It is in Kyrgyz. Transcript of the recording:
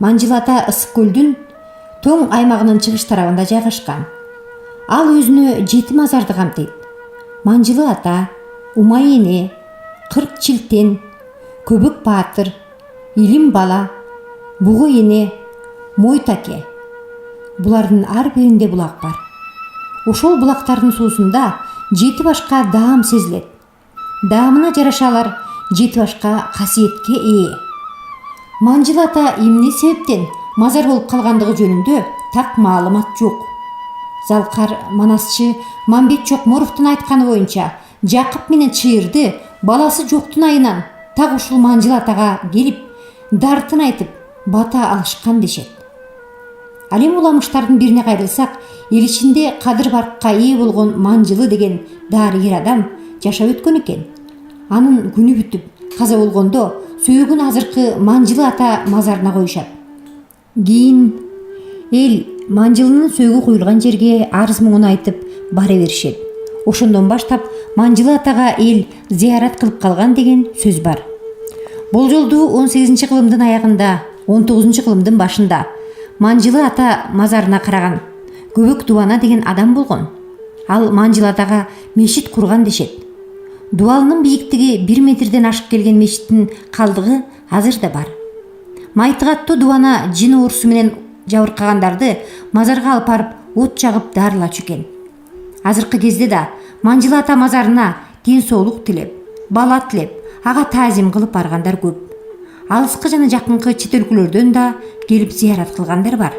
Манжыл ата ысык көлдүн тоң аймагынын чыгыш тарабында жайгашкан. Ал өзүнө 7 мазарды камтыйт. Манжылы ата, Умай эне, Кырк чилтен, Көбөк баатыр, Илим бала, Бугу эне, Мойтаке. Булардын ар биринде булак бар. Ошол булактардын суусунда 7 башка даам сезилет. Даамына жараша алар 7 башка касиетке ээ. Манжыл ата эмне себептен мазар болуп калгандыгы жөнүндө так маалымат жок. Залкар манасчы Мамбет Чокморовдун айтканы боюнча, Жакып менен Чыйырды баласы жоктун айынан так ушул Манжыл атага келип, дартын айтып, бата алышкан дешет. Ал эми уламыштардын бирине кайрылсак, эл ичинде кадыр-баркка ээ болгон Манжылы деген дарыгер адам жашап өткөн экен. Анын күнү бүтүп, каза болгондо сөөгүн азыркы Манжылы ата мазарына коюшат. Кийин эл Манжылынын сөөгү коюлган жерге арыз муңун айтып бара беришет. Ошондон баштап Манжылы атага эл зыярат кылып калган деген сөз бар. Болжолду 18-кылымдын аягында, 19-кылымдын башында Манжылы ата мазарына караган Көбөк Дубана деген адам болгон. Ал Манжыл атага мешит курган дешет. Дубалынын бийиктиги 1 метрден ашык келген мешиттин калдыгы азыр да бар. Майтыгаттуу Дубана жин оорусу менен жабыркагандарды мазарга алып барып от жагып дарылачу экен. Азыркы кезде да Манжыл ата мазарына ден соолук тилеп, бала тилеп, ага таазим кылып баргандар көп. Алыскы жана жакынкы чет өлкөлөрдөн да келип зыярат кылгандар бар.